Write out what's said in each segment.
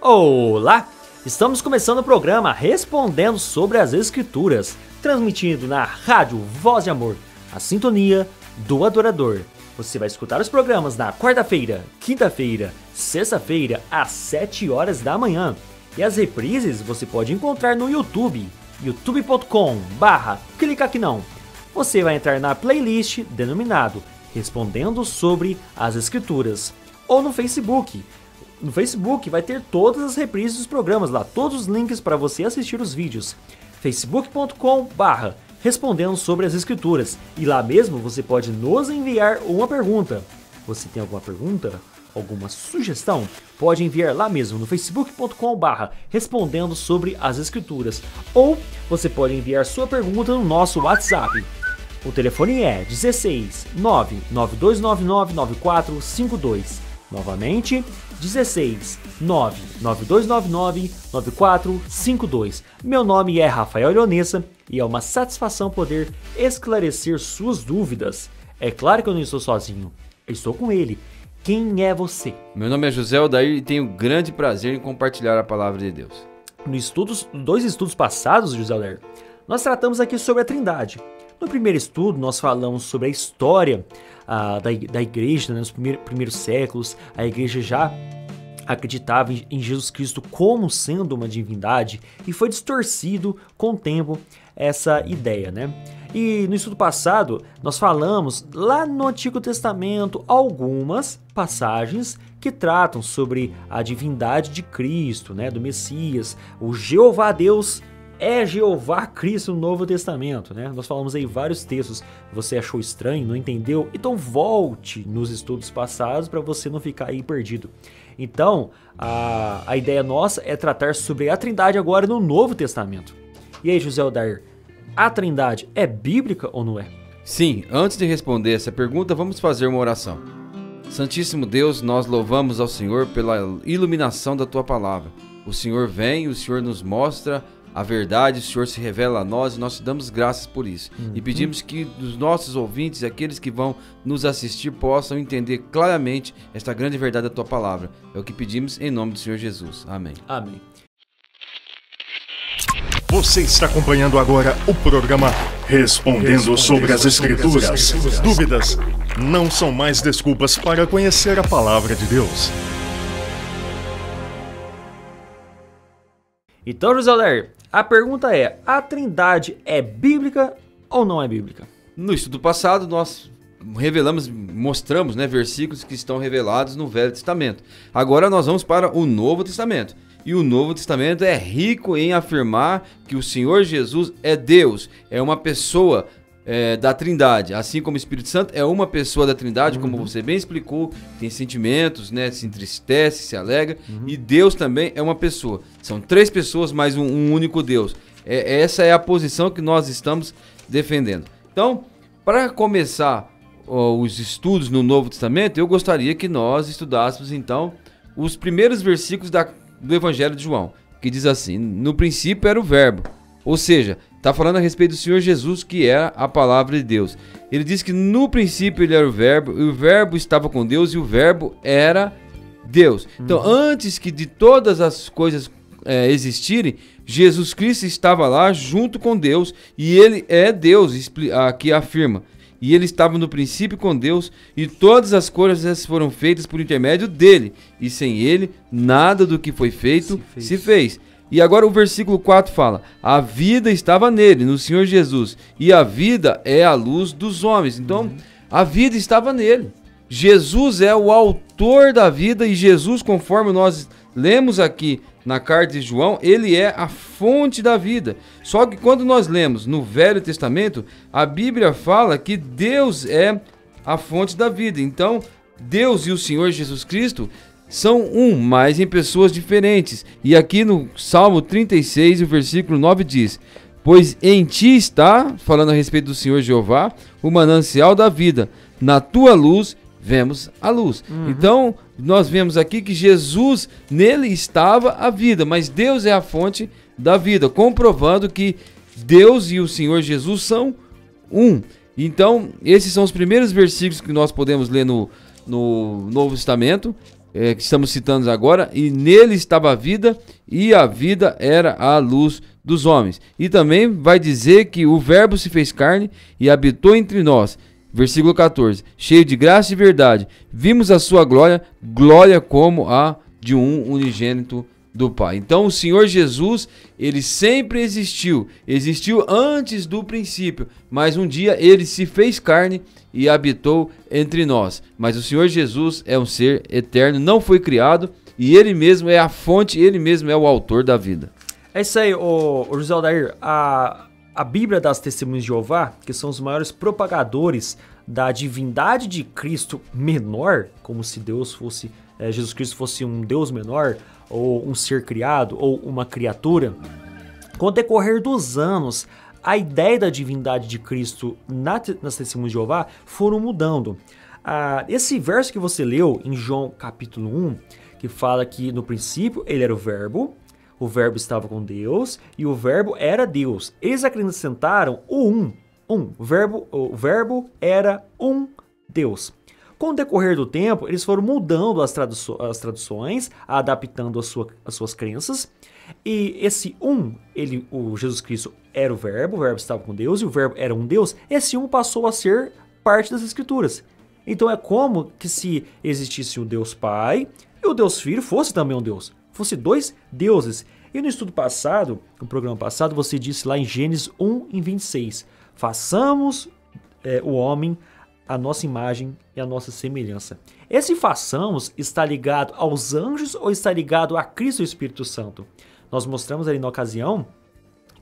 Olá! Estamos começando o programa Respondendo sobre as Escrituras, transmitindo na Rádio Voz de Amor, a sintonia do adorador. Você vai escutar os programas na quarta-feira, quinta-feira, sexta-feira, às 7 horas da manhã. E as reprises você pode encontrar no YouTube, youtube.com/clica aqui não. Você vai entrar na playlist denominado Respondendo sobre as Escrituras, ou no Facebook. No Facebook vai ter todas as reprises dos programas lá, todos os links para você assistir os vídeos. facebook.com/respondendo sobre as escrituras. E lá mesmo você pode nos enviar uma pergunta. Você tem alguma pergunta? Alguma sugestão? Pode enviar lá mesmo no facebook.com/respondendo sobre as escrituras. Ou você pode enviar sua pergunta no nosso WhatsApp. O telefone é 16 99299 9452. Novamente, 16 99299 9452. Meu nome é Rafael Leonessa e é uma satisfação poder esclarecer suas dúvidas. É claro que eu não estou sozinho, eu estou com ele. Quem é você? Meu nome é José Odair e tenho grande prazer em compartilhar a palavra de Deus. Nos dois estudos passados, José Odair, nós tratamos aqui sobre a Trindade. No primeiro estudo, nós falamos sobre a história da igreja, né, nos primeiros séculos. A igreja já acreditava em Jesus Cristo como sendo uma divindade e foi distorcido com o tempo essa ideia, né? E no estudo passado, nós falamos lá no Antigo Testamento algumas passagens que tratam sobre a divindade de Cristo, né, do Messias, o Jeová Deus. É Jeová Cristo no Novo Testamento, né? Nós falamos aí vários textos. Você achou estranho, não entendeu? Então volte nos estudos passados para você não ficar aí perdido. Então, a ideia nossa é tratar sobre a Trindade agora no Novo Testamento. E aí, José Odair, a Trindade é bíblica ou não é? Sim, antes de responder essa pergunta, vamos fazer uma oração. Santíssimo Deus, nós louvamos ao Senhor pela iluminação da Tua Palavra. O Senhor vem, o Senhor nos mostra a verdade, o Senhor se revela a nós e nós te damos graças por isso. E pedimos que os nossos ouvintes e aqueles que vão nos assistir possam entender claramente esta grande verdade da Tua Palavra. É o que pedimos em nome do Senhor Jesus. Amém. Amém. Você está acompanhando agora o programa Respondendo sobre as Escrituras. Dúvidas não são mais desculpas para conhecer a Palavra de Deus. Então, José Odair, a pergunta é: a Trindade é bíblica ou não é bíblica? No estudo passado, nós mostramos, né, versículos que estão revelados no Velho Testamento. Agora nós vamos para o Novo Testamento. E o Novo Testamento é rico em afirmar que o Senhor Jesus é Deus, é uma pessoa da Trindade, assim como o Espírito Santo é uma pessoa da Trindade, como você bem explicou, tem sentimentos, né, se entristece, se alegra, e Deus também é uma pessoa. São três pessoas, mas um único Deus. Essa é a posição que nós estamos defendendo. Então, para começar os estudos no Novo Testamento, eu gostaria que nós estudássemos, então, os primeiros versículos do Evangelho de João, que diz assim: no princípio era o Verbo, ou seja, está falando a respeito do Senhor Jesus, que é a palavra de Deus. Ele diz que no princípio ele era o Verbo, e o Verbo estava com Deus, e o Verbo era Deus. Então, antes que de todas as coisas existirem, Jesus Cristo estava lá junto com Deus, e ele é Deus, aqui afirma. E ele estava no princípio com Deus, e todas as coisas foram feitas por intermédio dele, e sem ele, nada do que foi feito se fez. E agora o versículo 4 fala: a vida estava nele, no Senhor Jesus, e a vida é a luz dos homens. Então, a vida estava nele. Jesus é o autor da vida, e Jesus, conforme nós lemos aqui na carta de João, ele é a fonte da vida. Só que quando nós lemos no Velho Testamento, a Bíblia fala que Deus é a fonte da vida. Então, Deus e o Senhor Jesus Cristo são um, mas em pessoas diferentes. E aqui no Salmo 36, o versículo 9 diz: pois em ti está, falando a respeito do Senhor Jeová, o manancial da vida. Na tua luz vemos a luz. Então, nós vemos aqui que Jesus, nele estava a vida, mas Deus é a fonte da vida, comprovando que Deus e o Senhor Jesus são um. Então, esses são os primeiros versículos que nós podemos ler no Novo Testamento. que estamos citando agora, e nele estava a vida, e a vida era a luz dos homens. E também vai dizer que o verbo se fez carne e habitou entre nós. Versículo 14, cheio de graça e verdade, vimos a sua glória, glória como a de um unigênito do Pai. Então o Senhor Jesus, ele sempre existiu antes do princípio, mas um dia ele se fez carne e habitou entre nós. Mas o Senhor Jesus é um ser eterno, não foi criado, e ele mesmo é a fonte, ele mesmo é o autor da vida. É isso aí, o José Aldair. A Bíblia das Testemunhas de Jeová, que são os maiores propagadores da divindade de Cristo menor, como se Deus fosse, Jesus Cristo fosse um Deus menor, ou um ser criado, ou uma criatura. Com o decorrer dos anos, a ideia da divindade de Cristo nas Testemunhas de Jeová foram mudando. Esse verso que você leu em João capítulo 1, que fala que no princípio ele era o verbo estava com Deus e o verbo era Deus. Eles acrescentaram o verbo era um Deus. Com o decorrer do tempo, eles foram mudando as traduções, adaptando as suas crenças. E esse o Jesus Cristo era o verbo estava com Deus e o verbo era um Deus. Esse passou a ser parte das Escrituras. Então é como que se existisse o Deus Pai e o Deus Filho fosse também um Deus. Fosse dois deuses. E no estudo passado, no programa passado, você disse lá em Gênesis 1:26, façamos o homem a nossa imagem e a nossa semelhança. Esse façamos está ligado aos anjos ou está ligado a Cristo e o Espírito Santo? Nós mostramos ali na ocasião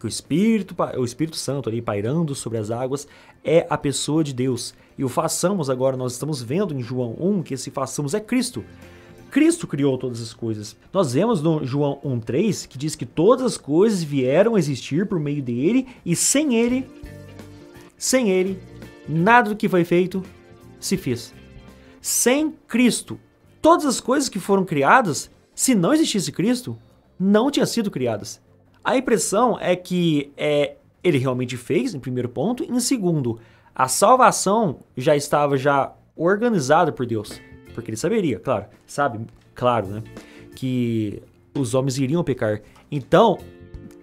que o Espírito Santo ali pairando sobre as águas é a pessoa de Deus. E o façamos agora nós estamos vendo em João 1 que esse façamos é Cristo. Cristo criou todas as coisas. Nós vemos no João 1:3 que diz que todas as coisas vieram a existir por meio dele e sem ele, nada do que foi feito se fez. Sem Cristo, todas as coisas que foram criadas, se não existisse Cristo, não tinham sido criadas. A impressão é que ele realmente fez, em primeiro ponto. Em segundo, a salvação já estava organizada por Deus. Porque ele saberia, né, que os homens iriam pecar. Então,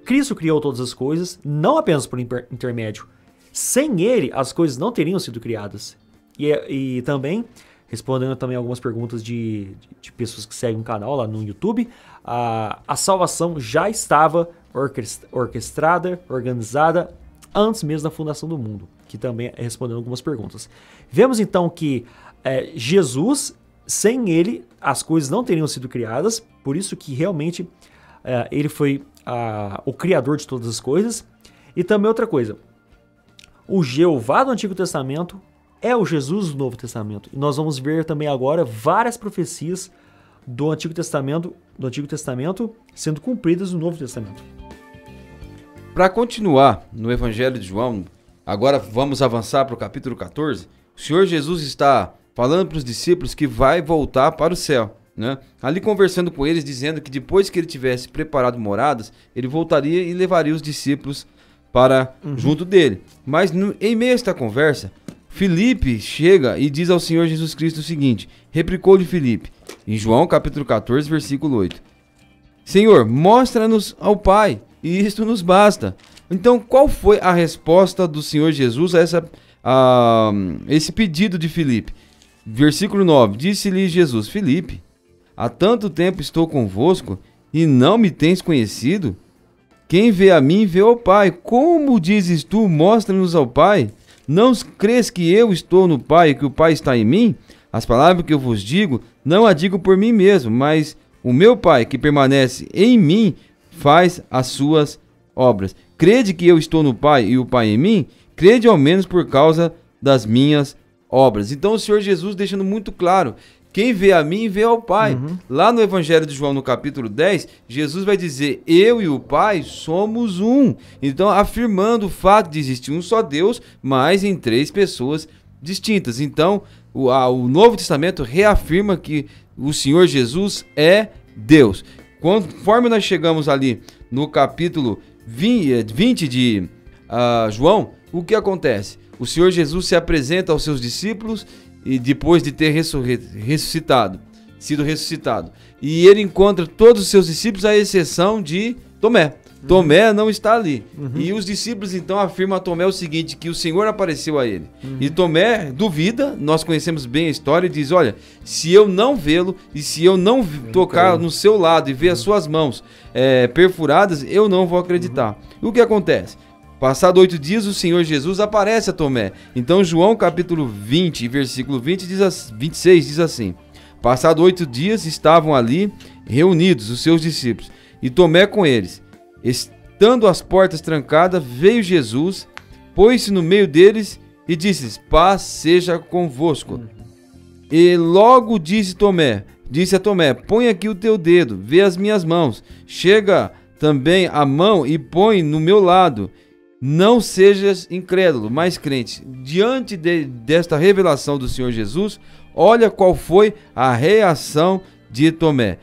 Cristo criou todas as coisas, não apenas por intermédio. Sem ele, as coisas não teriam sido criadas. E também, respondendo também algumas perguntas de pessoas que seguem o canal lá no YouTube, a salvação já estava orquestrada, organizada, antes mesmo da fundação do mundo, que também é respondendo algumas perguntas. Vemos então que Jesus, sem ele, as coisas não teriam sido criadas, por isso que realmente ele foi o criador de todas as coisas. E também outra coisa, o Jeová do Antigo Testamento é o Jesus do Novo Testamento. E nós vamos ver também agora várias profecias do Antigo Testamento sendo cumpridas no Novo Testamento. Para continuar no Evangelho de João, agora vamos avançar para o capítulo 14. O Senhor Jesus está falando para os discípulos que vai voltar para o céu, né? Ali conversando com eles, dizendo que depois que ele tivesse preparado moradas, ele voltaria e levaria os discípulos para junto dele. Mas em meio a esta conversa, Filipe chega e diz ao Senhor Jesus Cristo o seguinte: replicou-lhe Filipe, em João capítulo 14, versículo 8: Senhor, mostra-nos ao Pai, e isto nos basta. Então, qual foi a resposta do Senhor Jesus a esse pedido de Filipe? Versículo 9, disse-lhe Jesus: Filipe, há tanto tempo estou convosco e não me tens conhecido? Quem vê a mim vê ao Pai. Como dizes tu, mostra-nos ao Pai? Não crês que eu estou no Pai e que o Pai está em mim? As palavras que eu vos digo, não as digo por mim mesmo, mas o meu Pai que permanece em mim faz as suas obras. Crede que eu estou no Pai e o Pai em mim? Crede ao menos por causa das minhas obras. Então o Senhor Jesus deixando muito claro: quem vê a mim, vê ao Pai. Lá no Evangelho de João, no capítulo 10, Jesus vai dizer: eu e o Pai somos um. Então, afirmando o fato de existir um só Deus, mas em três pessoas distintas. Então, o Novo Testamento reafirma que o Senhor Jesus é Deus. Conforme nós chegamos ali no capítulo 20 de João, o que acontece? O Senhor Jesus se apresenta aos seus discípulos e depois de ter ressuscitado, sido ressuscitado. E ele encontra todos os seus discípulos, à exceção de Tomé. Tomé não está ali. E os discípulos então afirmam a Tomé o seguinte, que o Senhor apareceu a ele. E Tomé duvida, nós conhecemos bem a história, e diz, olha, se eu não vê-lo e se eu não tocar no seu lado e ver as suas mãos perfuradas, eu não vou acreditar. E o que acontece? Passado 8 dias, o Senhor Jesus aparece a Tomé. Então João capítulo 20, versículo 26 diz assim, passado 8 dias estavam ali reunidos os seus discípulos e Tomé com eles. Estando as portas trancadas, veio Jesus, pôs-se no meio deles e disse-lhes, paz seja convosco. E logo disse a Tomé, põe aqui o teu dedo, vê as minhas mãos, chega também a mão e põe no meu lado. Não sejas incrédulo, mas crente. Diante desta revelação do Senhor Jesus, olha qual foi a reação de Tomé.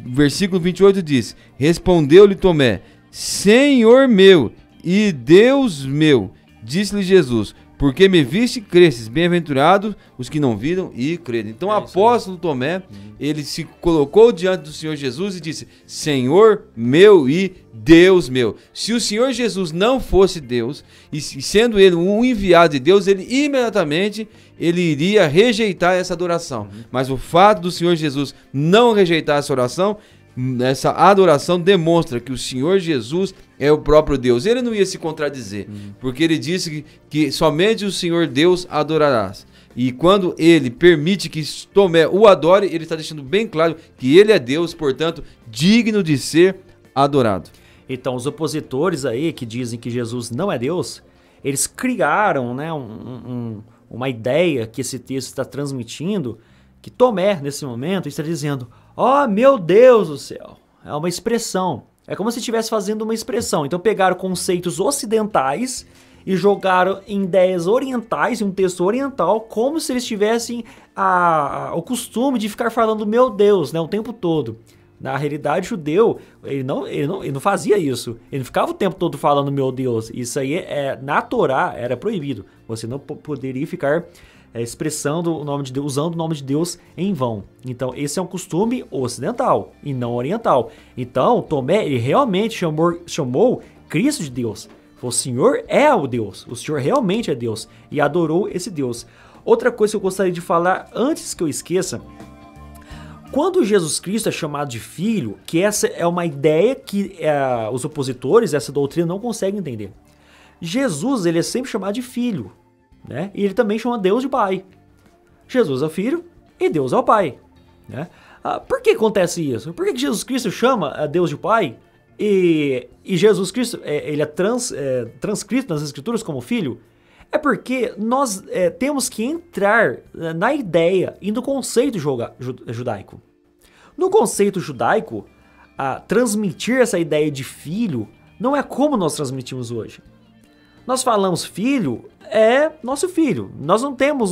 Versículo 28 diz, respondeu-lhe Tomé, Senhor meu e Deus meu, disse-lhe Jesus, porque me viste, cresces, bem-aventurados os que não viram e creram. Então o apóstolo Tomé, ele se colocou diante do Senhor Jesus e disse, Senhor meu e Deus meu. Se o Senhor Jesus não fosse Deus, e sendo ele um enviado de Deus, ele imediatamente ele iria rejeitar essa adoração. Mas o fato do Senhor Jesus não rejeitar essa adoração demonstra que o Senhor Jesus é o próprio Deus. Ele não ia se contradizer, porque ele disse que somente o Senhor Deus adorarás. E quando ele permite que Tomé o adore, ele está deixando bem claro que ele é Deus, portanto, digno de ser adorado. Então, os opositores aí que dizem que Jesus não é Deus, eles criaram, né, uma ideia que esse texto está transmitindo, que Tomé, nesse momento, está dizendo, ó, meu Deus do céu, é uma expressão. É como se estivesse fazendo uma expressão. Então pegaram conceitos ocidentais e jogaram em ideias orientais, em um texto oriental, como se eles tivessem o costume de ficar falando meu Deus, né, o tempo todo. Na realidade, o judeu, ele não fazia isso. Ele não ficava o tempo todo falando meu Deus. Isso aí, na Torá, era proibido. Você não poderia ficar expressando o nome de Deus, usando o nome de Deus em vão. Então, esse é um costume ocidental e não oriental. Então, Tomé, ele realmente chamou Cristo de Deus. O Senhor é o Deus. O Senhor realmente é Deus. E adorou esse Deus. Outra coisa que eu gostaria de falar, antes que eu esqueça, quando Jesus Cristo é chamado de filho, que essa é uma ideia que os opositores, essa doutrina, não conseguem entender. Jesus, ele é sempre chamado de filho, né? E ele também chama Deus de pai. Jesus é o filho e Deus é o pai, né? Por que acontece isso? Por que Jesus Cristo chama a Deus de pai e Jesus Cristo ele é transcrito nas Escrituras como filho? É porque nós temos que entrar na ideia e no conceito judaico. No conceito judaico, transmitir essa ideia de filho não é como nós transmitimos hoje. Nós falamos filho, é nosso filho. Nós não temos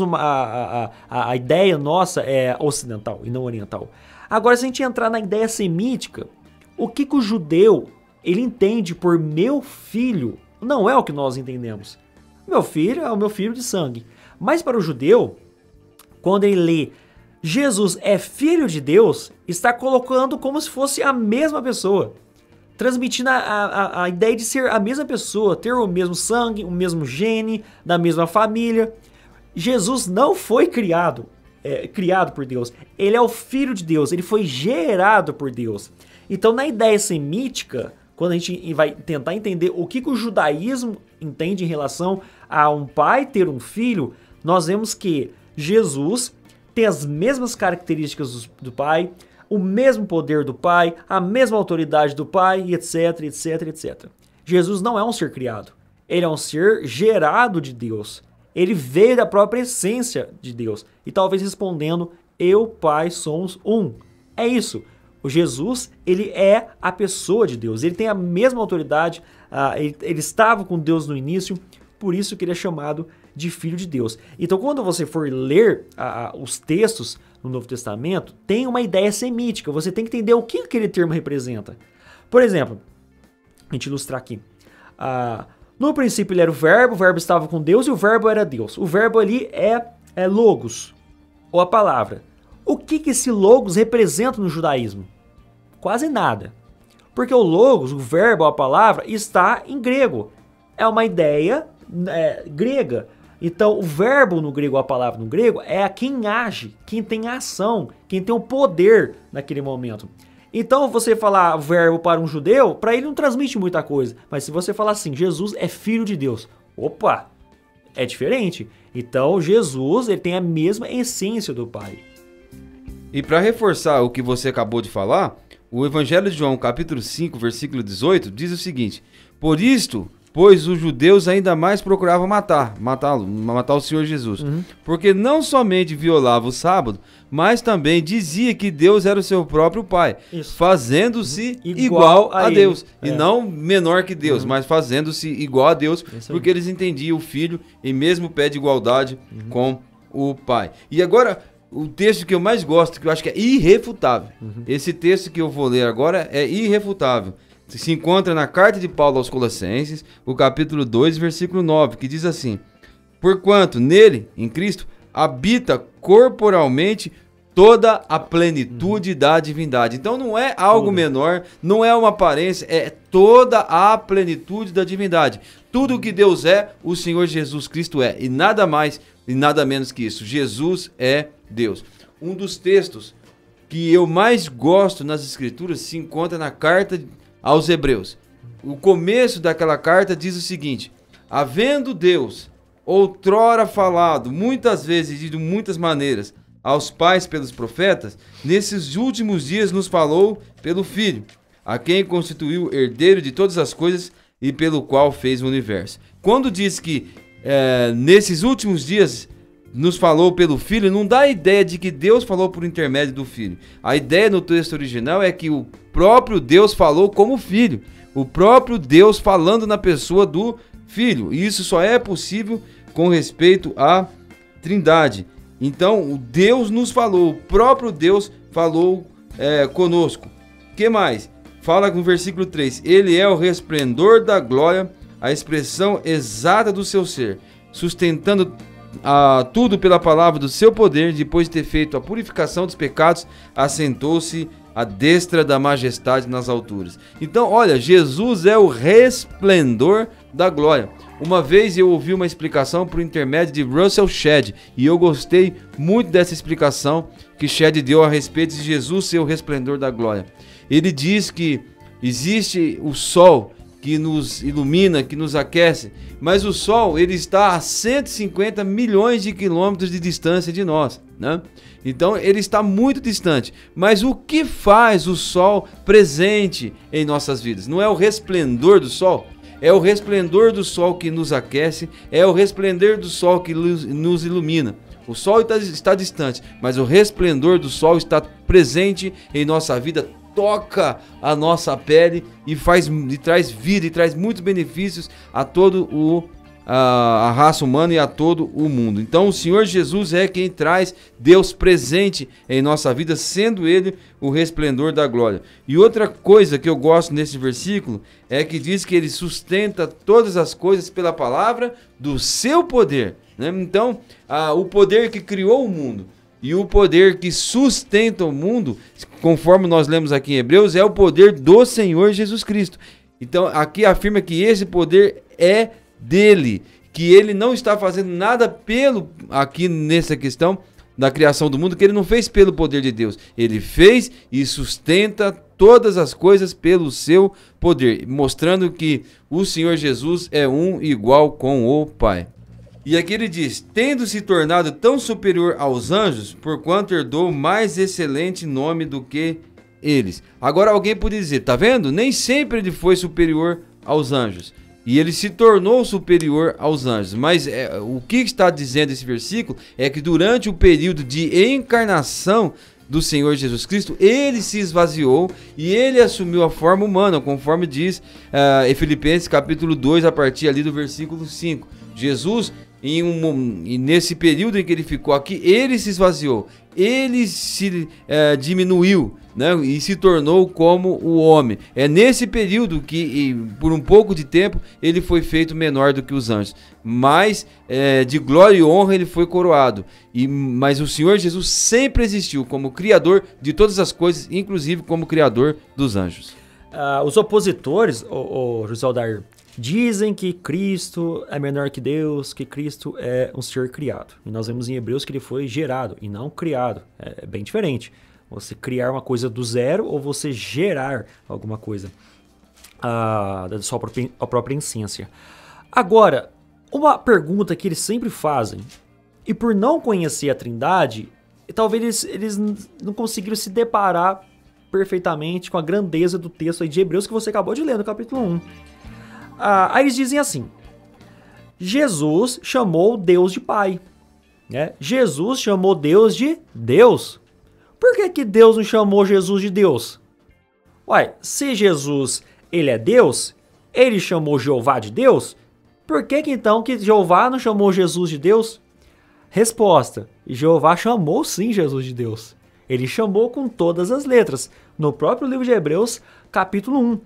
a ideia nossa é ocidental e não oriental. Agora, se a gente entrar na ideia semítica, o que o judeu ele entende por meu filho não é o que nós entendemos. Meu filho é o meu filho de sangue. Mas para o judeu, quando ele lê Jesus é filho de Deus, está colocando como se fosse a mesma pessoa. Transmitindo a ideia de ser a mesma pessoa, ter o mesmo sangue, o mesmo gene, da mesma família. Jesus não foi criado por Deus. Ele é o filho de Deus, ele foi gerado por Deus. Então, na ideia semítica, quando a gente vai tentar entender o que o judaísmo entende em relação a um pai ter um filho, nós vemos que Jesus tem as mesmas características do pai, o mesmo poder do pai, a mesma autoridade do pai, e etc, etc, etc. Jesus não é um ser criado, ele é um ser gerado de Deus. Ele veio da própria essência de Deus. E talvez respondendo, eu, Pai, somos um. É isso. O Jesus, ele é a pessoa de Deus. Ele tem a mesma autoridade. Ele estava com Deus no início. Por isso que ele é chamado de Filho de Deus. Então, quando você for ler os textos no Novo Testamento, tem uma ideia semítica. Você tem que entender o que aquele termo representa. Por exemplo, a gente ilustrar aqui. No princípio ele era o verbo estava com Deus e o verbo era Deus. O verbo ali é logos, ou a palavra. O que esse logos representa no judaísmo? Quase nada. Porque o logos, o verbo, a palavra, está em grego. É uma ideia grega. Então, o verbo no grego, a palavra no grego, é quem age, quem tem ação, quem tem o poder naquele momento. Então, você falar verbo para um judeu, para ele não transmite muita coisa. Mas se você falar assim, Jesus é filho de Deus, opa, é diferente. Então, Jesus ele tem a mesma essência do Pai. E para reforçar o que você acabou de falar, o Evangelho de João, capítulo 5, versículo 18, diz o seguinte: por isto, pois os judeus ainda mais procuravam matar o Senhor Jesus, porque não somente violava o sábado, mas também dizia que Deus era o seu próprio Pai, fazendo-se igual a Deus, e não menor que Deus, mas fazendo-se igual a Deus, porque eles entendiam o Filho em mesmo pé de igualdade com o Pai. E agora, o texto que eu mais gosto, que eu acho que é irrefutável, esse texto que eu vou ler agora é irrefutável. Se encontra na carta de Paulo aos Colossenses, o capítulo 2, versículo 9, que diz assim: porquanto nele, em Cristo, habita corporalmente toda a plenitude da divindade. Então não é algo menor, não é uma aparência, é toda a plenitude da divindade. Tudo que Deus é, o Senhor Jesus Cristo é, e nada mais e nada menos que isso. Jesus é Deus. Um dos textos que eu mais gosto nas Escrituras se encontra na carta aos Hebreus. O começo daquela carta diz o seguinte: havendo Deus outrora falado muitas vezes e de muitas maneiras aos pais pelos profetas, nesses últimos dias nos falou pelo Filho, a quem constituiu herdeiro de todas as coisas e pelo qual fez o universo. Quando diz que nesses últimos dias nos falou pelo Filho, não dá a ideia de que Deus falou por intermédio do Filho. A ideia no texto original é que o próprio Deus falou como Filho. O próprio Deus falando na pessoa do Filho. E isso só é possível com respeito à Trindade. Então, o Deus nos falou, o próprio Deus falou conosco. O que mais? Fala no versículo 3. Ele é o resplendor da glória, a expressão exata do seu ser, sustentando tudo pela palavra do seu poder. Depois de ter feito a purificação dos pecados, assentou-se à destra da majestade nas alturas. Então, olha, Jesus é o resplendor da glória. Uma vez eu ouvi uma explicação por intermédio de Russell Shedd, e eu gostei muito dessa explicação que Shedd deu a respeito de Jesus ser o resplendor da glória. Ele diz que existe o sol que nos ilumina, que nos aquece, mas o sol ele está a 150 milhões de quilômetros de distância de nós, né? Então ele está muito distante. Mas o que faz o sol presente em nossas vidas? Não é o resplendor do sol? É o resplendor do sol que nos aquece, é o resplendor do sol que nos ilumina. O sol está distante, mas o resplendor do sol está presente em nossa vida, toca a nossa pele e traz vida e traz muitos benefícios a todo a raça humana e a todo o mundo. Então o Senhor Jesus é quem traz Deus presente em nossa vida, sendo Ele o resplendor da glória. E outra coisa que eu gosto nesse versículo é que diz que Ele sustenta todas as coisas pela palavra do seu poder, né? Então o poder que criou o mundo e o poder que sustenta o mundo, conforme nós lemos aqui em Hebreus, é o poder do Senhor Jesus Cristo. Então aqui afirma que esse poder é dele, que ele não está fazendo nada aqui nessa questão da criação do mundo, que ele não fez pelo poder de Deus. Ele fez e sustenta todas as coisas pelo seu poder, mostrando que o Senhor Jesus é igual com o Pai. E aqui ele diz: tendo se tornado tão superior aos anjos, porquanto herdou mais excelente nome do que eles. Agora alguém pode dizer, tá vendo? Nem sempre ele foi superior aos anjos. E ele se tornou superior aos anjos. Mas o que está dizendo esse versículo é que durante o período de encarnação do Senhor Jesus Cristo, ele se esvaziou e ele assumiu a forma humana, conforme diz em Filipenses capítulo 2, a partir ali do versículo 5. Jesus, e nesse período em que ele ficou aqui, ele se esvaziou, ele se diminuiu, né, e se tornou como o homem. É nesse período que, por um pouco de tempo, ele foi feito menor do que os anjos. Mas de glória e honra ele foi coroado. Mas o Senhor Jesus sempre existiu como Criador de todas as coisas, inclusive como Criador dos anjos. Os opositores, José Aldair, dizem que Cristo é menor que Deus, que Cristo é um ser criado. E nós vemos em Hebreus que ele foi gerado e não criado. É bem diferente. Você criar uma coisa do zero ou você gerar alguma coisa da sua própria essência. Agora, uma pergunta que eles sempre fazem, e por não conhecer a Trindade, talvez eles não conseguiram se deparar perfeitamente com a grandeza do texto aí de Hebreus que você acabou de ler no capítulo 1. Aí eles dizem assim: Jesus chamou Deus de Pai, né? Jesus chamou Deus de Deus. Por que Deus não chamou Jesus de Deus? Uai, se Jesus ele é Deus, ele chamou Jeová de Deus, por que então que Jeová não chamou Jesus de Deus? Resposta: Jeová chamou sim Jesus de Deus. Ele chamou com todas as letras, no próprio livro de Hebreus, capítulo 1.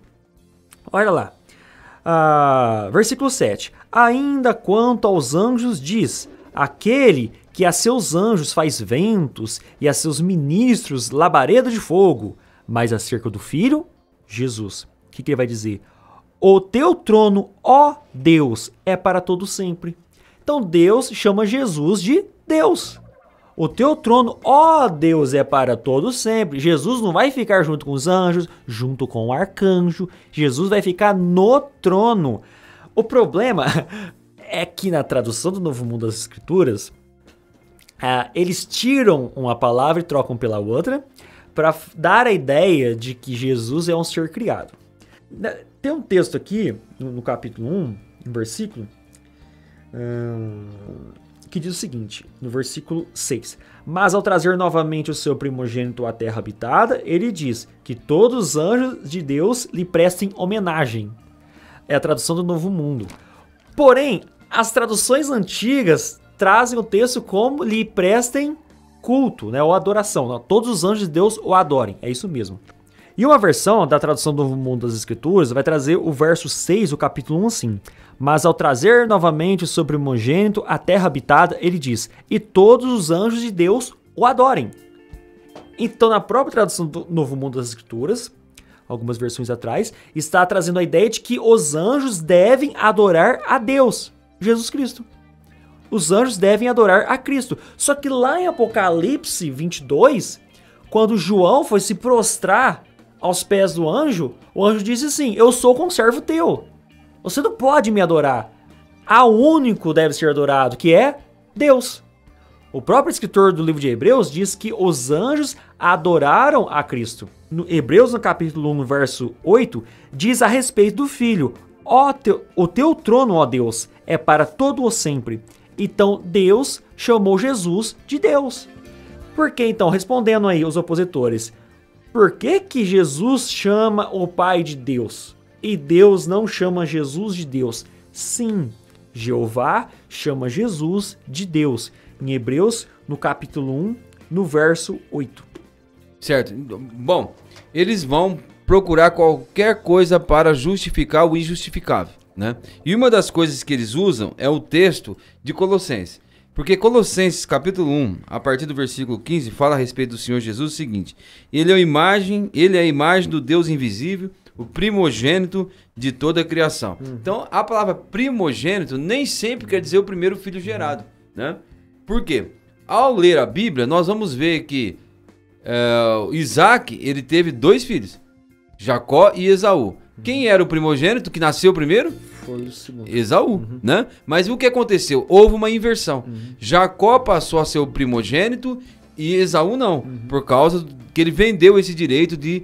Olha lá. Versículo 7. Ainda quanto aos anjos diz: aquele que a seus anjos faz ventos e a seus ministros labareda de fogo. Mas acerca do Filho, Jesus, o que ele vai dizer? O teu trono, ó Deus, é para todo sempre. Então Deus chama Jesus de Deus. O teu trono, ó Deus, é para todo sempre. Jesus não vai ficar junto com os anjos, junto com o arcanjo. Jesus vai ficar no trono. O problema é que na tradução do Novo Mundo das Escrituras, eles tiram uma palavra e trocam pela outra para dar a ideia de que Jesus é um ser criado. Tem um texto aqui, no capítulo 1, no versículo, que diz o seguinte, no versículo 6. Mas ao trazer novamente o seu primogênito à terra habitada, ele diz que todos os anjos de Deus lhe prestem homenagem. É a tradução do Novo Mundo. Porém, as traduções antigas trazem o texto como lhe prestem culto, né, ou adoração. Não, todos os anjos de Deus o adorem. É isso mesmo. E uma versão da tradução do Novo Mundo das Escrituras vai trazer o verso 6 do capítulo 1 assim. Mas ao trazer novamente o seu primogênito à terra habitada, ele diz: e todos os anjos de Deus o adorem. Então, na própria tradução do Novo Mundo das Escrituras, algumas versões atrás, está trazendo a ideia de que os anjos devem adorar a Deus, Jesus Cristo. Os anjos devem adorar a Cristo. Só que lá em Apocalipse 22, quando João foi se prostrar aos pés do anjo, o anjo disse assim: eu sou conservo teu. Você não pode me adorar. Há um único deve ser adorado, que é Deus. O próprio escritor do livro de Hebreus diz que os anjos adoraram a Cristo. No Hebreus, no capítulo 1, verso 8, diz a respeito do Filho: o teu trono, ó Deus, é para todo o sempre. Então Deus chamou Jesus de Deus. Por que então, respondendo aí os opositores, por que Jesus chama o Pai de Deus e Deus não chama Jesus de Deus? Sim, Jeová chama Jesus de Deus. Em Hebreus, no capítulo 1, no verso 8. Certo. Bom, eles vão procurar qualquer coisa para justificar o injustificável, né? E uma das coisas que eles usam é o texto de Colossenses. Porque Colossenses capítulo 1, a partir do versículo 15, fala a respeito do Senhor Jesus o seguinte: ele é a imagem do Deus invisível, o primogênito de toda a criação. Então, a palavra primogênito nem sempre quer dizer o primeiro filho gerado, né? Por quê? Ao ler a Bíblia, nós vamos ver que Isaac, ele teve 2 filhos, Jacó e Esaú. Quem era o primogênito que nasceu primeiro? Foi o segundo. Esaú, né? Mas o que aconteceu? Houve uma inversão. Jacó passou a ser o primogênito e Esaú não, por causa que ele vendeu esse direito de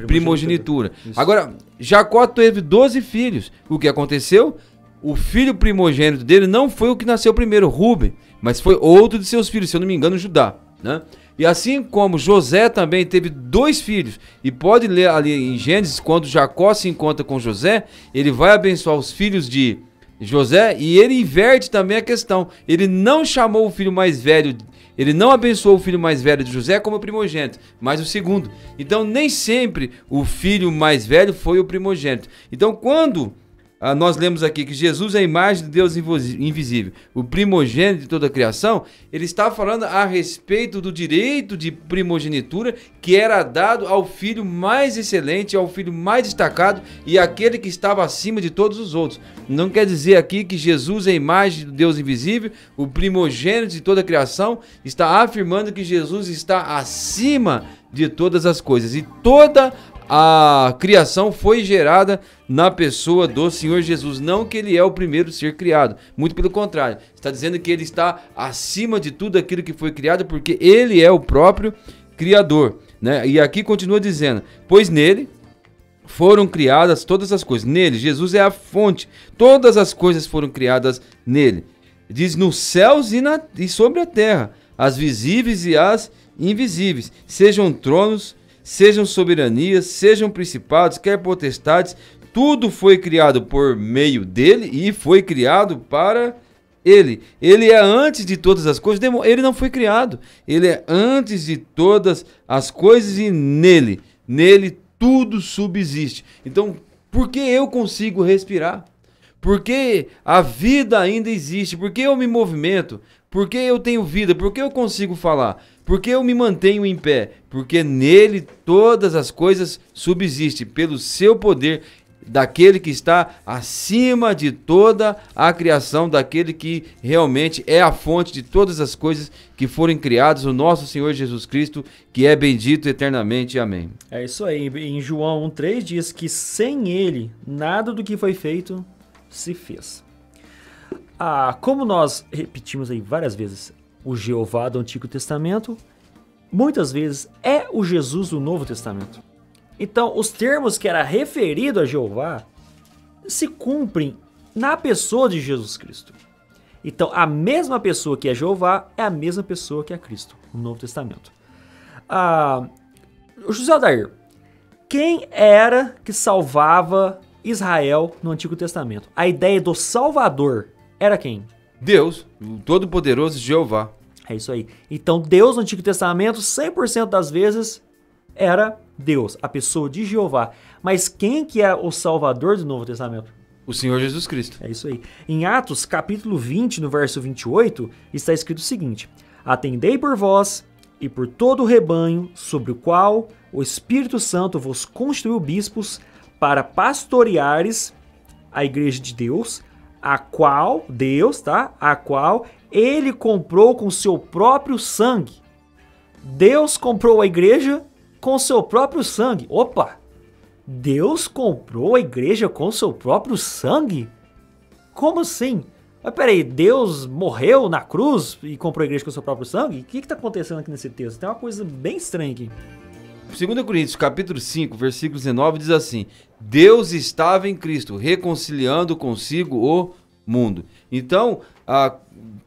primogenitura. Agora, Jacó teve 12 filhos. O que aconteceu? O filho primogênito dele não foi o que nasceu primeiro, Rúben, mas foi outro de seus filhos, se eu não me engano, Judá, né? E assim como José também teve 2 filhos, e pode ler ali em Gênesis, quando Jacó se encontra com José, ele vai abençoar os filhos de José, e ele inverte também a questão. Ele não chamou o filho mais velho, ele não abençoou o filho mais velho de José como primogênito, mas o segundo. Então nem sempre o filho mais velho foi o primogênito. Então quando nós lemos aqui que Jesus é a imagem de Deus invisível, o primogênito de toda a criação, ele está falando a respeito do direito de primogenitura que era dado ao filho mais excelente, ao filho mais destacado e aquele que estava acima de todos os outros. Não quer dizer aqui que Jesus é a imagem de Deus invisível, o primogênito de toda a criação, está afirmando que Jesus está acima de todas as coisas e toda a criação foi gerada na pessoa do Senhor Jesus, não que ele é o primeiro ser criado, muito pelo contrário, está dizendo que ele está acima de tudo aquilo que foi criado, porque ele é o próprio Criador, né? E aqui continua dizendo, pois nele foram criadas todas as coisas, nele, Jesus é a fonte, todas as coisas foram criadas nele, diz nos céus e sobre a terra, as visíveis e as invisíveis, sejam tronos, sejam soberanias, sejam principados, quer potestades, tudo foi criado por meio dele e foi criado para ele. Ele é antes de todas as coisas, ele não foi criado, ele é antes de todas as coisas e nele tudo subsiste. Então, por que eu consigo respirar? Por que a vida ainda existe? Por que eu me movimento? Por que eu tenho vida? Por que eu consigo falar? Por que eu me mantenho em pé? Porque nele todas as coisas subsistem, pelo seu poder, daquele que está acima de toda a criação, daquele que realmente é a fonte de todas as coisas que foram criadas, o nosso Senhor Jesus Cristo, que é bendito eternamente. Amém. É isso aí. Em João 1,3 diz que sem ele, nada do que foi feito se fez. Como nós repetimos aí várias vezes, o Jeová do Antigo Testamento, muitas vezes é o Jesus do Novo Testamento. Então, os termos que era referido a Jeová se cumprem na pessoa de Jesus Cristo. Então, a mesma pessoa que é Jeová é a mesma pessoa que é Cristo, no Novo Testamento. José Aldair, quem era que salvava Israel no Antigo Testamento? A ideia do Salvador era quem? Deus, o Todo-Poderoso Jeová. É isso aí. Então Deus no Antigo Testamento, 100% das vezes, era Deus, a pessoa de Jeová. Mas quem que é o Salvador do Novo Testamento? O Senhor Jesus Cristo. É isso aí. Em Atos, capítulo 20, no verso 28, está escrito o seguinte: atendei por vós e por todo o rebanho sobre o qual o Espírito Santo vos constituiu bispos para pastoreares a igreja de Deus, a qual ele comprou com seu próprio sangue. Deus comprou a igreja com seu próprio sangue. Opa! Deus comprou a igreja com seu próprio sangue? Como assim? Mas peraí, Deus morreu na cruz e comprou a igreja com seu próprio sangue? O que está acontecendo aqui nesse texto? Tem uma coisa bem estranha aqui. 2 Coríntios, capítulo 5, versículo 19, diz assim: Deus estava em Cristo, reconciliando consigo o mundo. Então,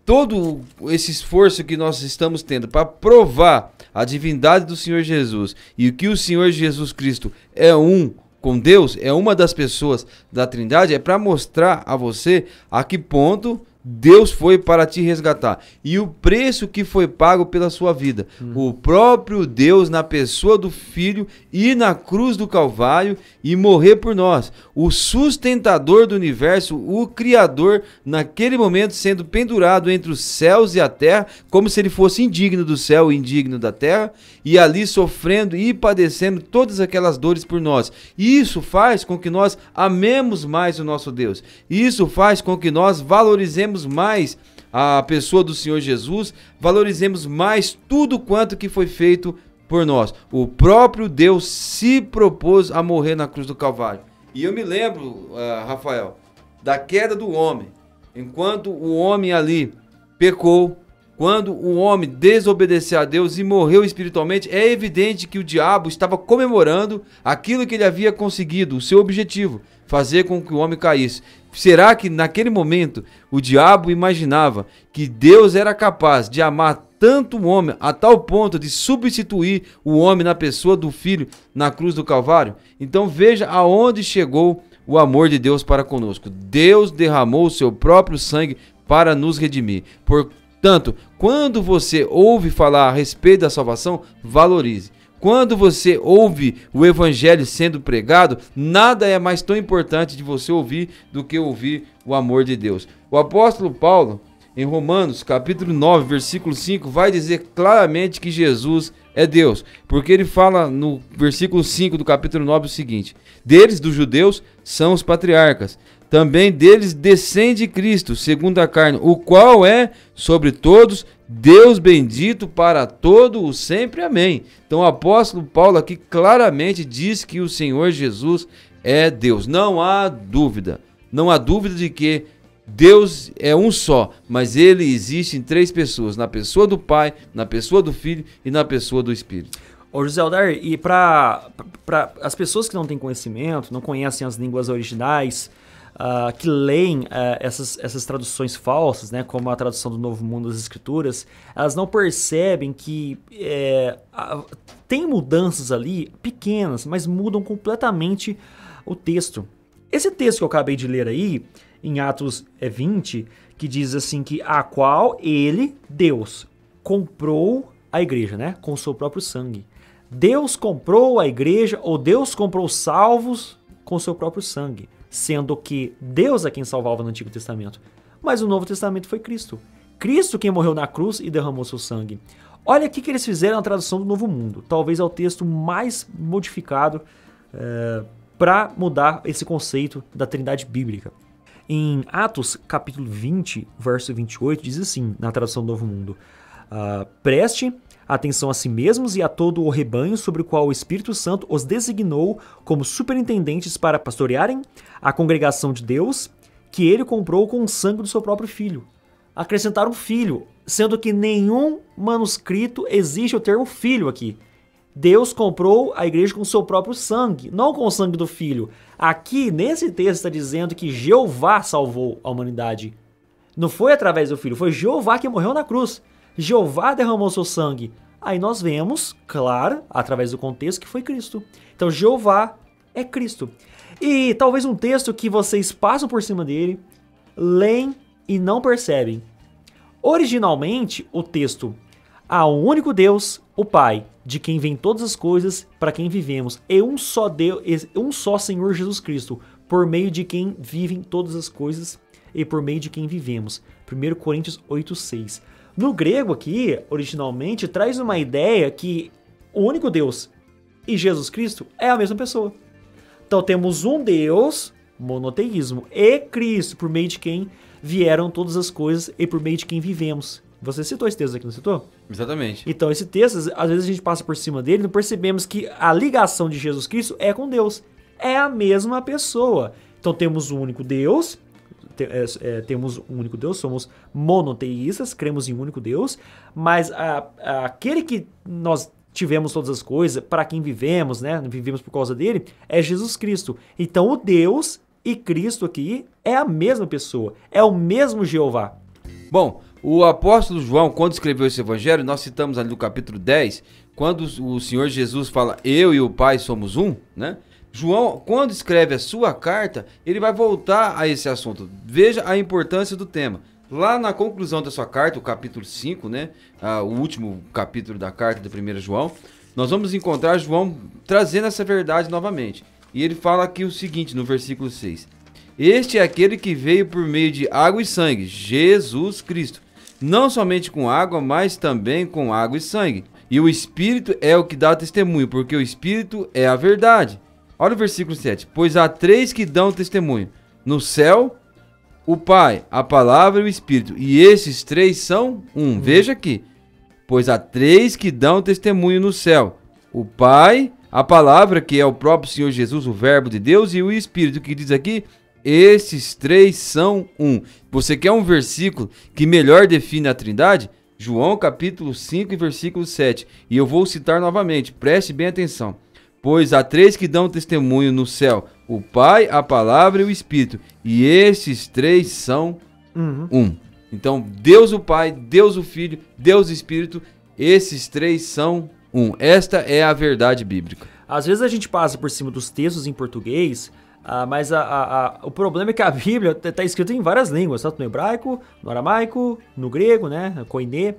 todo esse esforço que nós estamos tendo para provar a divindade do Senhor Jesus e que o Senhor Jesus Cristo é um com Deus, é uma das pessoas da Trindade, é para mostrar a você a que ponto Deus foi para te resgatar e o preço que foi pago pela sua vida. O próprio Deus na pessoa do Filho ir na cruz do Calvário e morrer por nós. O sustentador do universo, o Criador, naquele momento sendo pendurado entre os céus e a terra, como se ele fosse indigno do céu e indigno da terra, e ali sofrendo e padecendo todas aquelas dores por nós. E isso faz com que nós amemos mais o nosso Deus. Isso faz com que nós valorizemos mais a pessoa do Senhor Jesus, valorizemos mais tudo quanto que foi feito por nós. O próprio Deus se propôs a morrer na cruz do Calvário. E eu me lembro, Rafael, da queda do homem. Enquanto o homem ali pecou, quando o homem desobedeceu a Deus e morreu espiritualmente, é evidente que o diabo estava comemorando aquilo que ele havia conseguido, o seu objetivo, fazer com que o homem caísse. Será que naquele momento o diabo imaginava que Deus era capaz de amar tanto o homem a tal ponto de substituir o homem na pessoa do Filho na cruz do Calvário? Então veja aonde chegou o amor de Deus para conosco. Deus derramou o seu próprio sangue para nos redimir. Portanto, quando você ouve falar a respeito da salvação, valorize. Quando você ouve o evangelho sendo pregado, nada é mais tão importante de você ouvir do que ouvir o amor de Deus. O apóstolo Paulo, em Romanos, capítulo 9, versículo 5, vai dizer claramente que Jesus é Deus, porque ele fala no versículo 5 do capítulo 9 o seguinte: deles, dos judeus, são os patriarcas, também deles descende Cristo, segundo a carne, o qual é, sobre todos, Deus bendito para todo o sempre. Amém. Então o apóstolo Paulo aqui claramente diz que o Senhor Jesus é Deus. Não há dúvida de que Deus é um só, mas ele existe em três pessoas, na pessoa do Pai, na pessoa do Filho e na pessoa do Espírito. Ô José Aldar, e para as pessoas que não têm conhecimento, não conhecem as línguas originais, que leem essas traduções falsas, né, como a tradução do Novo Mundo das Escrituras, elas não percebem que tem mudanças ali pequenas, mas mudam completamente o texto. Esse texto que eu acabei de ler aí, em Atos 20, que diz assim que a qual ele, Deus, comprou a igreja, né, com o seu próprio sangue. Deus comprou a igreja, ou Deus comprou os salvos com o seu próprio sangue, sendo que Deus é quem salvava no Antigo Testamento. Mas o Novo Testamento foi Cristo. Cristo quem morreu na cruz e derramou seu sangue. Olha aqui que eles fizeram a tradução do Novo Mundo. Talvez é o texto mais modificado para mudar esse conceito da Trindade bíblica. Em Atos, capítulo 20, verso 28, diz assim, na tradução do Novo Mundo: preste atenção a si mesmos e a todo o rebanho sobre o qual o Espírito Santo os designou como superintendentes para pastorearem a congregação de Deus, que ele comprou com o sangue do seu próprio Filho. Acrescentaram filho, sendo que nenhum manuscrito existe o termo filho aqui. Deus comprou a igreja com o seu próprio sangue, não com o sangue do Filho. Aqui, nesse texto, está dizendo que Jeová salvou a humanidade. Não foi através do Filho, foi Jeová que morreu na cruz. Jeová derramou seu sangue. Aí nós vemos, claro, através do contexto, que foi Cristo. Então, Jeová é Cristo. E talvez um texto que vocês passam por cima dele, leem e não percebem. Originalmente, o texto: há um único Deus, o Pai, de quem vêm todas as coisas, para quem vivemos, e um só Deus, um só Senhor Jesus Cristo, por meio de quem vivem todas as coisas e por meio de quem vivemos. 1 Coríntios 8:6. No grego aqui, originalmente, traz uma ideia que o único Deus e Jesus Cristo é a mesma pessoa. Então temos um Deus, monoteísmo, e Cristo, por meio de quem vieram todas as coisas e por meio de quem vivemos. Você citou esse texto aqui, não citou? Exatamente. Então esse texto, às vezes a gente passa por cima dele e não percebemos que a ligação de Jesus Cristo é com Deus. É a mesma pessoa. Então temos um único Deus, temos um único Deus, somos monoteístas, cremos em um único Deus, mas aquele que nós tivemos todas as coisas, para quem vivemos, né, vivemos por causa dele, é Jesus Cristo. Então o Deus e Cristo aqui é a mesma pessoa, é o mesmo Jeová. Bom, o apóstolo João, quando escreveu esse evangelho, nós citamos ali no capítulo 10, quando o Senhor Jesus fala, eu e o Pai somos um, né? João, quando escreve a sua carta, ele vai voltar a esse assunto. Veja a importância do tema. Lá na conclusão da sua carta, o capítulo 5, né? O último capítulo da carta de 1 João, nós vamos encontrar João trazendo essa verdade novamente. E ele fala aqui o seguinte, no versículo 6. Este é aquele que veio por meio de água e sangue, Jesus Cristo. Não somente com água, mas também com água e sangue. E o Espírito é o que dá testemunho, porque o Espírito é a verdade. Olha o versículo 7. Pois há três que dão testemunho. No céu, o Pai, a Palavra e o Espírito. E esses três são um. Veja aqui. Pois há três que dão testemunho no céu. O Pai, a Palavra, que é o próprio Senhor Jesus, o Verbo de Deus, e o Espírito, que diz aqui, esses três são um. Você quer um versículo que melhor define a Trindade? João capítulo 5 e versículo 7. E eu vou citar novamente, preste bem atenção. Pois há três que dão testemunho no céu, o Pai, a Palavra e o Espírito. E esses três são um. Então, Deus o Pai, Deus o Filho, Deus o Espírito, esses três são um. Esta é a verdade bíblica. Às vezes a gente passa por cima dos textos em português, Mas o problema é que a Bíblia está escrita em várias línguas, tanto no hebraico, no aramaico, no grego, né, koiné.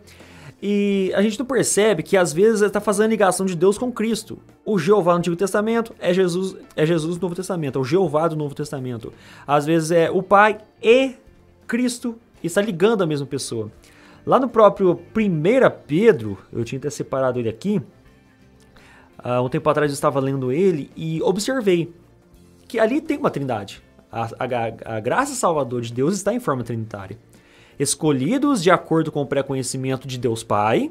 E a gente não percebe que às vezes está fazendo ligação de Deus com Cristo. O Jeová no Antigo Testamento é Jesus no Novo Testamento, é o Jeová do Novo Testamento. Às vezes é o Pai e Cristo, e está ligando a mesma pessoa. Lá no próprio 1 Pedro, eu tinha até separado ele aqui, um tempo atrás eu estava lendo ele e observei que ali tem uma trindade. A graça salvadora de Deus está em forma trinitária. Escolhidos de acordo com o pré-conhecimento de Deus Pai,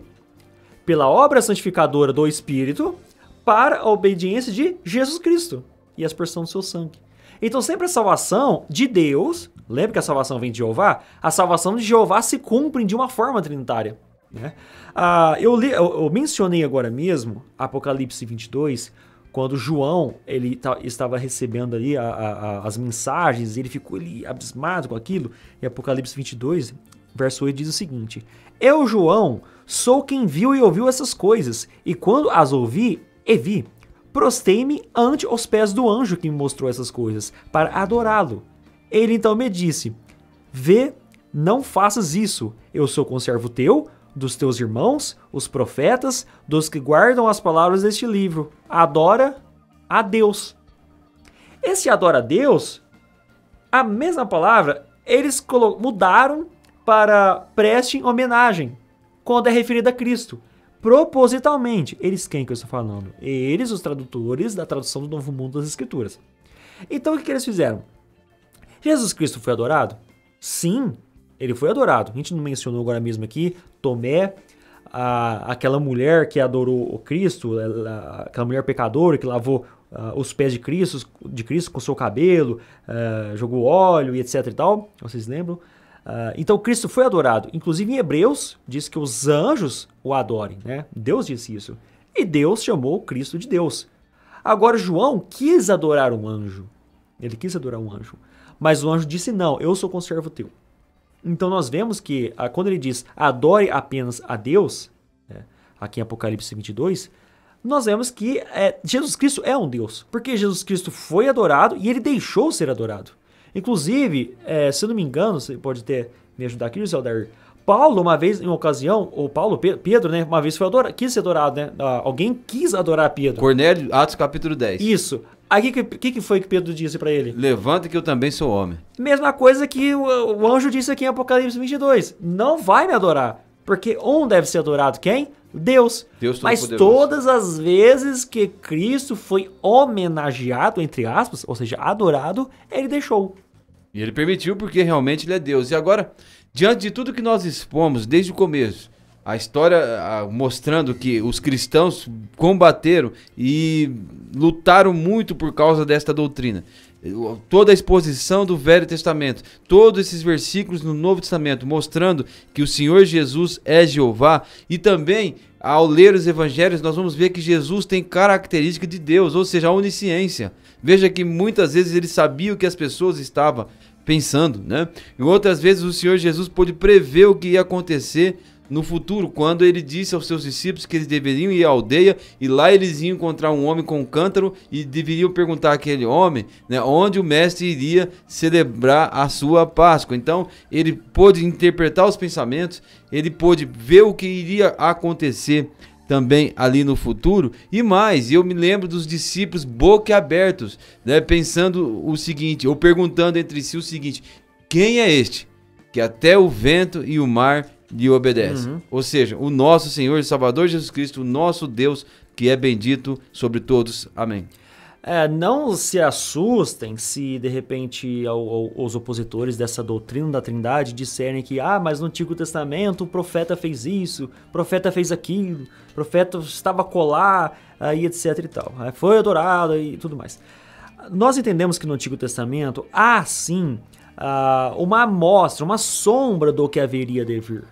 pela obra santificadora do Espírito, para a obediência de Jesus Cristo e a aspersão do seu sangue. Então sempre a salvação de Deus, lembra que a salvação vem de Jeová? A salvação de Jeová se cumpre de uma forma trinitária. Né? Eu mencionei agora mesmo Apocalipse 22, quando João estava recebendo ali as mensagens, ele ficou abismado com aquilo, e Apocalipse 22, verso 8 diz o seguinte: Eu, João, sou quem viu e ouviu essas coisas, e quando as ouvi e vi, prostei-me ante os pés do anjo que me mostrou essas coisas, para adorá-lo. Ele então me disse: Vê, não faças isso, eu sou conservo teu, dos teus irmãos, os profetas, dos que guardam as palavras deste livro. Adora a Deus. Esse adora a Deus, a mesma palavra, eles mudaram para prestem homenagem, quando é referido a Cristo. Propositalmente. Eles quem que eu estou falando? Eles, os tradutores da tradução do Novo Mundo das Escrituras. Então o que eles fizeram? Jesus Cristo foi adorado? Sim, ele foi adorado. A gente não mencionou agora mesmo aqui Tomé, aquela mulher que adorou o Cristo, aquela mulher pecadora que lavou os pés de Cristo com seu cabelo, jogou óleo e etc e tal. Vocês lembram? Então Cristo foi adorado. Inclusive em Hebreus diz que os anjos o adorem, né? Deus disse isso. E Deus chamou Cristo de Deus. Agora João quis adorar um anjo. Ele quis adorar um anjo. Mas o anjo disse: não, eu sou conservo teu. Então nós vemos que quando ele diz adore apenas a Deus, aqui em Apocalipse 22, nós vemos que Jesus Cristo é um Deus. Porque Jesus Cristo foi adorado e ele deixou ser adorado. Inclusive, se eu não me engano, você pode até me ajudar aqui, José Aldair. Paulo, uma vez, em uma ocasião, ou Pedro, né, uma vez quis ser adorado, né? Alguém quis adorar Pedro. Cornélio, Atos capítulo 10. Isso. Aí o que foi que Pedro disse para ele? Levanta que eu também sou homem. Mesma coisa que o anjo disse aqui em Apocalipse 22. Não vai me adorar. Porque deve ser adorado quem? Deus. Mas todas as vezes que Cristo foi homenageado, entre aspas, ou seja, adorado, ele deixou. E ele permitiu porque realmente ele é Deus. E agora, diante de tudo que nós expomos desde o começo, a história mostrando que os cristãos combateram e lutaram muito por causa desta doutrina. Toda a exposição do Velho Testamento, todos esses versículos no Novo Testamento mostrando que o Senhor Jesus é Jeová. E também, ao ler os evangelhos, nós vamos ver que Jesus tem característica de Deus, ou seja, a onisciência. Veja que muitas vezes ele sabia o que as pessoas estavam pensando, né? E outras vezes o Senhor Jesus pôde prever o que ia acontecer no futuro, quando ele disse aos seus discípulos que eles deveriam ir à aldeia e lá eles iam encontrar um homem com um cântaro e deveriam perguntar àquele homem, né, onde o mestre iria celebrar a sua Páscoa. Então ele pôde interpretar os pensamentos, ele pôde ver o que iria acontecer também ali no futuro. E mais, eu me lembro dos discípulos boquiabertos, né, pensando o seguinte, ou perguntando entre si o seguinte: quem é este que até o vento e o mar lhe obedece? Ou seja, o nosso Senhor e Salvador Jesus Cristo, o nosso Deus, que é bendito sobre todos. Amém. Não se assustem se de repente os opositores dessa doutrina da Trindade disserem que mas no Antigo Testamento o profeta fez isso, o profeta fez aquilo, o profeta estava a colar, e etc e tal, foi adorado e tudo mais. Nós entendemos que no Antigo Testamento há sim uma amostra, uma sombra do que haveria de vir.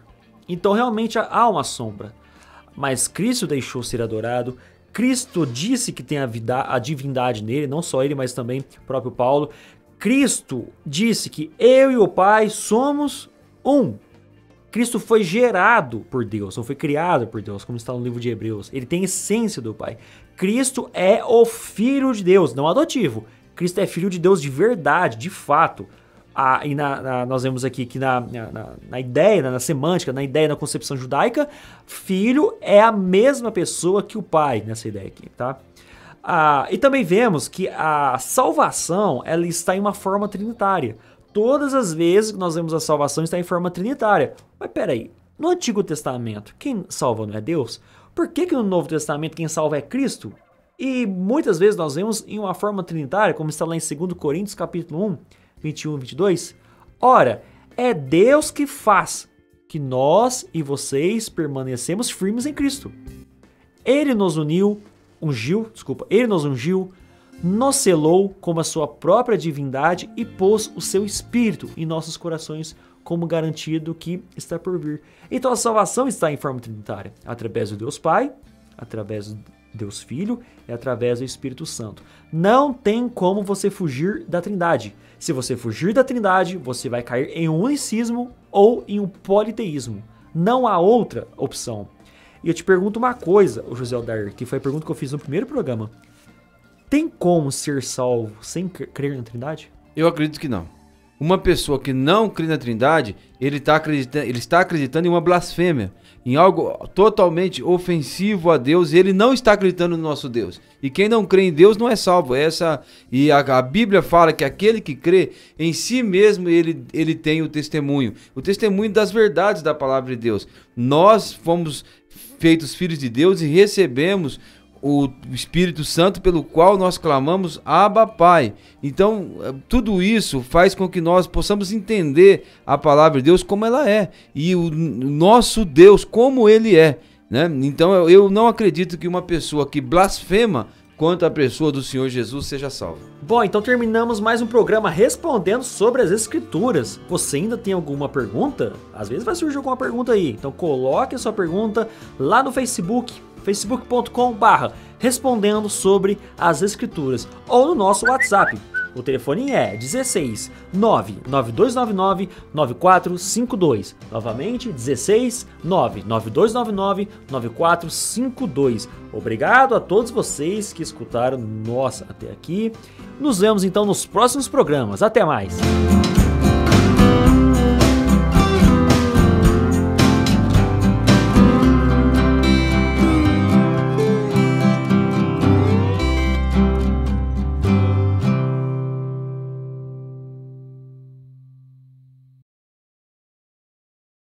Então realmente há uma sombra, mas Cristo deixou ser adorado. Cristo disse que tem a divindade nele, não só ele, mas também o próprio Paulo. Cristo disse que eu e o Pai somos um. Cristo foi gerado por Deus, ou foi criado por Deus, como está no livro de Hebreus. Ele tem a essência do Pai. Cristo é o Filho de Deus, não adotivo. Cristo é filho de Deus de verdade, de fato. Nós vemos aqui que na ideia, na semântica, na ideia, na concepção judaica, filho é a mesma pessoa que o pai, nessa ideia aqui, tá? E também vemos que a salvação, ela está em uma forma trinitária. Todas as vezes que nós vemos a salvação está em forma trinitária. Mas peraí, no Antigo Testamento, quem salva não é Deus? Por que no Novo Testamento quem salva é Cristo? E muitas vezes nós vemos em uma forma trinitária, como está lá em 2 Coríntios capítulo 1, 21 e 22. Ora, é Deus que faz que nós e vocês permanecemos firmes em Cristo. Ele nos ungiu, nos selou como a sua própria divindade e pôs o seu Espírito em nossos corações como garantido que está por vir. Então a salvação está em forma trinitária, através do Deus Pai, através do Deus Filho e através do Espírito Santo. Não tem como você fugir da Trindade. Se você fugir da Trindade, você vai cair em um unicismo ou em um politeísmo. Não há outra opção. E eu te pergunto uma coisa, o José Aldair, que foi a pergunta que eu fiz no primeiro programa. Tem como ser salvo sem crer na Trindade? Eu acredito que não. Uma pessoa que não crê na Trindade, ele está acreditando em uma blasfêmia, em algo totalmente ofensivo a Deus, e ele não está acreditando no nosso Deus. E quem não crê em Deus não é salvo. E a Bíblia fala que aquele que crê em si mesmo, ele tem o testemunho das verdades da palavra de Deus. Nós fomos feitos filhos de Deus e recebemos o Espírito Santo pelo qual nós clamamos Abba Pai. Então, tudo isso faz com que nós possamos entender a palavra de Deus como ela é e o nosso Deus como ele é, né? Então, eu não acredito que uma pessoa que blasfema contra a pessoa do Senhor Jesus seja salva. Bom, então terminamos mais um programa respondendo sobre as Escrituras. Você ainda tem alguma pergunta? Às vezes vai surgir alguma pergunta aí. Então coloque a sua pergunta lá no Facebook, facebook.com/respondendo sobre as Escrituras, ou no nosso WhatsApp. O telefone é 16 99299 9452. Novamente, 16 99299 9452. Obrigado a todos vocês que escutaram nós até aqui. Nos vemos então nos próximos programas. Até mais!